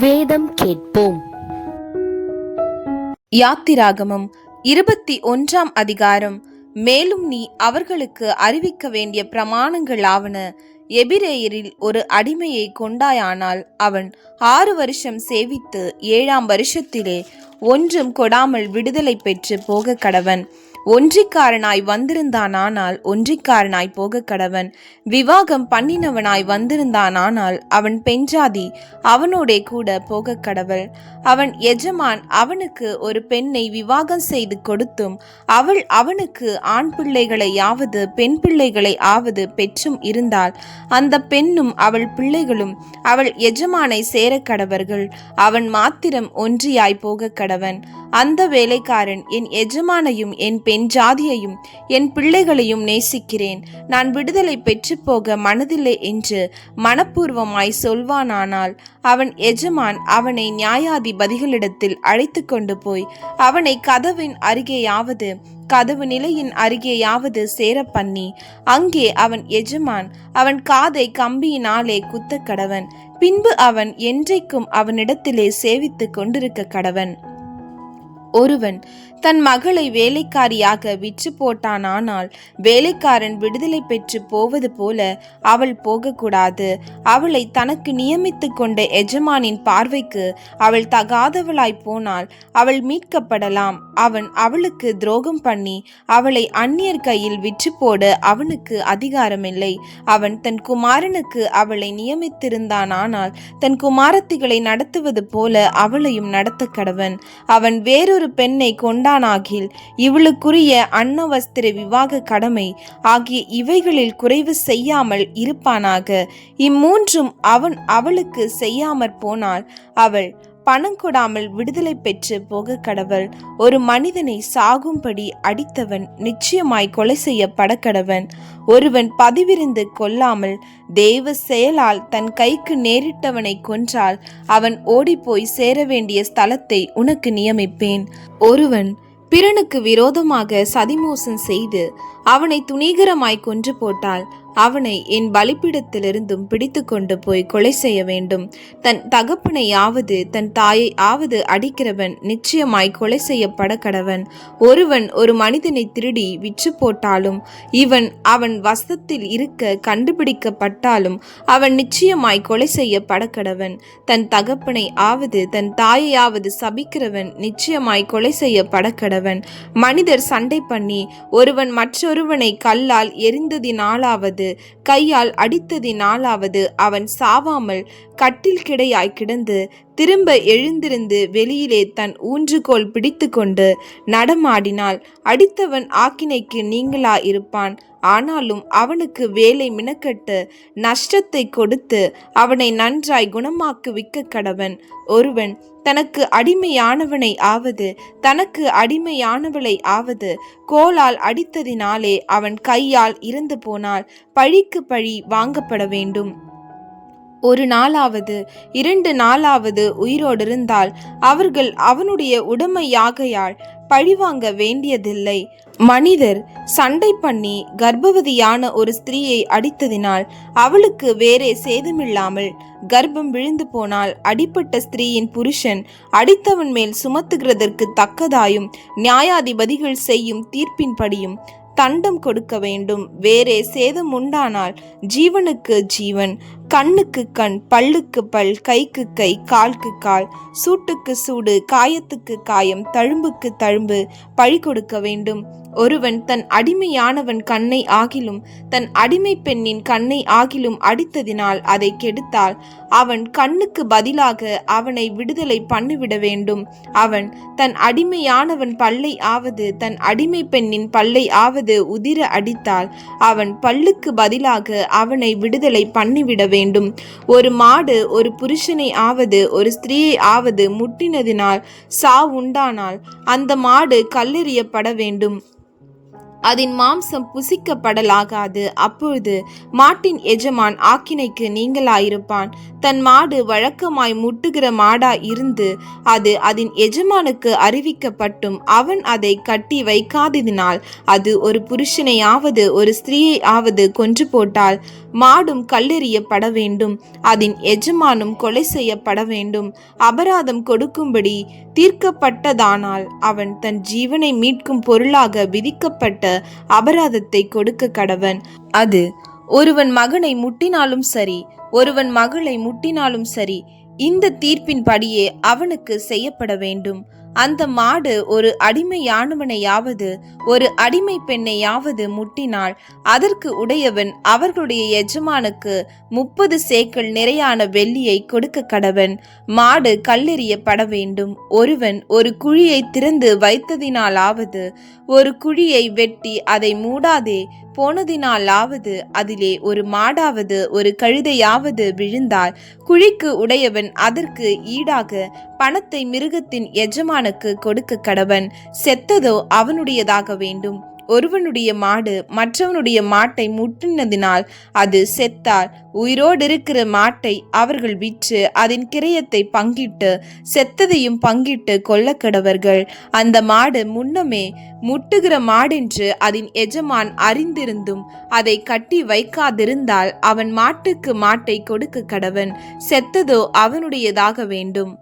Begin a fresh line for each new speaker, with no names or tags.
வேதம் கேட்போம்.
யாத்திராகமம் 21 அதிகாரம். மேலும் நீ அவர்களுக்கு அறிவிக்க வேண்டிய பிரமாணங்களாவன: எபிரேயரில் ஒரு அடிமையை கொண்டாயானால் அவன் 6 வருஷம் சேவித்து 7ஆம் வருஷத்திலே ஒன்றும் கொடாமல் விடுதலை பெற்று போக கடவன். ஒன்றிக்காரனாய் வந்திருந்தானால் ஒன்றிக்காரனாய் போக கடவன். விவாகம் பண்ணினவனாய் வந்திருந்தானால் அவன் பெண்ஜாதி அவனோடே கூட போக கடவள். அவன் எஜமான் அவனுக்கு ஒரு பெண்ணை விவாகம் செய்து கொடுத்தும் அவள் அவனுக்கு ஆண் பிள்ளைகளையாவது பெண் பிள்ளைகளை ஆவது பெற்றும் இருந்தால் அந்த பெண்ணும் அவள் பிள்ளைகளும் அவள் எஜமானை சேர கடவர்கள். அவன் மாத்திரம் ஒன்றியாய் போக கடவன். அந்த வேலைக்காரன், என் எஜமானையும் என் பெண் ஜாதியையும் என் பிள்ளைகளையும் நேசிக்கிறேன், நான் விடுதலை பெற்று போக மனதில்லை என்று மனப்பூர்வமாய் சொல்வானானால் அவன் எஜமான் அவனை நியாயாதிபதிகளிடத்தில் அழைத்து கொண்டு போய் அவனை கதவின் அருகேயாவது கதவு நிலையின் அருகேயாவது சேர பண்ணி அங்கே அவன் எஜமான் அவன் காதை கம்பியினாலே குத்த கடவன். பின்பு அவன் என்றைக்கும் அவனிடத்திலே சேவித்து கொண்டிருக்க கடவன். ஒருவன் தன் மகளை வேலைக்காரியாக விற்று போட்டானால் வேலைக்காரன் விடுதலை பெற்று போவது போல அவள் போகக்கூடாது. அவளை தனக்கு நியமித்து கொண்ட எஜமானின் பார்வைக்கு அவள் தகாதவளாய் போனால் அவள் மீட்கப்படலாம். அவன் அவளுக்கு துரோகம் பண்ணி அவளை அந்நியர் கையில் விற்று போட அவனுக்கு அதிகாரமில்லை. அவன் தன் குமாரனுக்கு அவளை நியமித்திருந்தானால் தன் குமாரத்திகளை நடத்துவது போல அவளையும் நடத்த கடவன். அவன் வேறொரு பெண்ணை கொண்டானாகில் இவளுக்குரிய அன்னவஸ்திர விவாக கடமை ஆகிய இவைகளில் குறைவு செய்யாமல் இருப்பானாக. இம்மூன்றும் அவன் அவளுக்கு செய்யாமற் போனால் அவள் பணம் கொடாமல் விடுதலை பெற்று போக கடவள். ஒரு மனிதனை சாகும்படி அடித்தவன் நிச்சயமாய் கொலை செய்யப்பட கடவன். ஒருவன் பதிவிருந்து கொல்லாமல் தேவ செயலால் தன் கைக்கு நேரிட்டவனை கொன்றால் அவன் ஓடிப்போய் சேர வேண்டிய ஸ்தலத்தை உனக்கு நியமிப்பேன். ஒருவன் பிறனுக்கு விரோதமாக சதிமோசம் செய்து அவனை துணிகரமாய் கொன்று போட்டால் அவனை என் பலிபீடத்திலிருந்தும் பிடித்து கொண்டு போய் கொலை செய்ய வேண்டும். தன் தகப்பனையாவது தன் தாயை ஆவது அடிக்கிறவன் நிச்சயமாய் கொலை செய்யப்பட கடவன். ஒருவன் ஒரு மனிதனை திருடி விற்று போட்டாலும் இவன் அவன் வசத்தில் இருக்க கண்டுபிடிக்கப்பட்டாலும் அவன் நிச்சயமாய் கொலை செய்யப்பட கடவன். தன் தகப்பனை ஆவது தன் தாயையாவது சபிக்கிறவன் நிச்சயமாய் கொலை செய்யப்பட கடவன். மனிதர் சண்டை பண்ணி ஒருவன் மற்றொருவனை கல்லால் எரிந்ததினாலாவது கையால் அடித்ததினாலாவது அவன் சாவாமல் கட்டில் கிடையாய் கிடந்து திரும்ப எழுந்திருந்து வெளியிலே தன் ஊன்றுகோல் பிடித்து கொண்டு நடமாடினால் அடித்தவன் ஆக்கினைக்கு நீங்களா இருப்பான். ஆனாலும் அவனுக்கு வேலை மினக்கட்டு நஷ்டத்தை கொடுத்து அவனை நன்றாய் குணமாக்குவிக்க கடவன். ஒருவன் தனக்கு அடிமையானவனை ஆவது தனக்கு அடிமையானவளை ஆவது கோலால் அடித்ததினாலே அவன் கையால் இறந்து போனால் பழிக்கு பழி வாங்கப்பட வேண்டும். 1 நாளாவது 2 நாளாவது உயிரோடு இருந்தால் அவர்கள் அவனுடைய உடைமையாகையால் பழிவாங்க வேண்டியதில்லை. மனிதர் சண்டை பண்ணி கர்ப்பவதியான ஒரு ஸ்திரீயை அடித்ததினால் அவளுக்கு வேறே சேதமில்லாமல் கர்ப்பம் விழுந்து போனால் அடிப்பட்ட ஸ்திரீயின் புருஷன் அடித்தவன் மேல் சுமத்துகிறதற்கு தக்கதாயும் நியாயாதிபதிகள் செய்யும் தீர்ப்பின்படியும் தண்டம் கொடுக்க வேண்டும். வேறே சேதம் உண்டானால் ஜீவனுக்கு ஜீவன், கண்ணுக்கு கண், பல்லுக்கு பல், கைக்கு கை, கால்க்கு கால், சூட்டுக்கு சூடு, காயத்துக்கு காயம், தழும்புக்கு தழும்பு பழி கொடுக்க வேண்டும். ஒருவன் தன் அடிமையானவன் கண்ணை ஆகிலும் தன் அடிமை பெண்ணின் கண்ணை ஆகிலும் அடித்ததினால் அதை கெடுத்தால் அவன் கண்ணுக்கு பதிலாக அவனை விடுதலை பண்ணிவிட வேண்டும். அவன் தன் அடிமையானவன் பல்லை ஆவது தன் அடிமை பெண்ணின் பல்லை ஆவது உதிர அடித்தால் அவன் பல்லுக்கு பதிலாக அவனை விடுதலை பண்ணிவிட வேண்டும். ஒரு மாடு ஒரு புருஷனை ஆவது ஒரு ஸ்திரீயை ஆவது முட்டினதினால் சாவுண்டானால் அந்த மாடு கல்லெறியப்பட வேண்டும். அதன் மாம்சம் புசிக்கப்படலாகாது. அப்பொழுது மாட்டின் எஜமான் ஆக்கினைக்கு நீங்களாயிருப்பான். தன் மாடு வழக்கமாய் முட்டுகிற மாடா இருந்து அது அதன் எஜமானுக்கு அறிவிக்கப்பட்டும் அவன் அதை கட்டி வைக்காததினால் அது ஒரு புருஷனை ஆவது ஒரு ஸ்திரீயை ஆவது கொன்று போட்டால் மாடும் கல்லெறியப்பட வேண்டும், அதன் எஜமானும் கொலை செய்யப்பட வேண்டும். அபராதம் கொடுக்கும்படி தீர்க்கப்பட்டதானால் அவன் தன் ஜீவனை மீட்கும் பொருளாக விதிக்கப்பட்ட அபராதத்தை கொடுக்க கடவன். அது ஒருவன் மகனை முட்டினாலும் சரி, ஒருவன் மகளை முட்டினாலும் சரி, இந்த தீர்ப்பின் படியே அவனுக்கு செய்யப்பட வேண்டும். அந்த மாடு ஒரு அடிமையானவனையாவது ஒரு அடிமை பெண்ணையாவது முட்டினால் அதற்கு உடையவன் அவர்களுடைய எஜமானுக்கு 30 சேக்கல் நிறையான வெள்ளியை கொடுக்க கடவன். மாடு கல்லெறியப்பட வேண்டும். ஒருவன் ஒரு குழியை திறந்து வைத்ததினாலாவது ஒரு குழியை வெட்டி அதை மூடாதே போனதினாலாவது அதிலே ஒரு மாடாவது ஒரு கழுதையாவது விழுந்தால் குழிக்கு உடையவன் அதற்கு ஈடாக பணத்தை மிருகத்தின் எஜமானுக்கு கொடுக்க கடவன். செத்ததோ அவனுடையதாக வேண்டும். ஒருவனுடைய மாடு மற்றவனுடைய மாட்டை முட்டினதினால் அது செத்தால் உயிரோடு இருக்கிற மாட்டை அவர்கள் விற்று அதன் கிரயத்தை பங்கிட்டு செத்ததையும் பங்கிட்டு கொல்ல கடவர்கள். அந்த மாடு முன்னமே முட்டுகிற மாடென்று அதன் எஜமான் அறிந்திருந்தும் அதை கட்டி வைக்காதிருந்தால் அவன் மாட்டுக்கு மாட்டை கொடுக்க கடவன். செத்ததோ அவனுடையதாக வேண்டும்.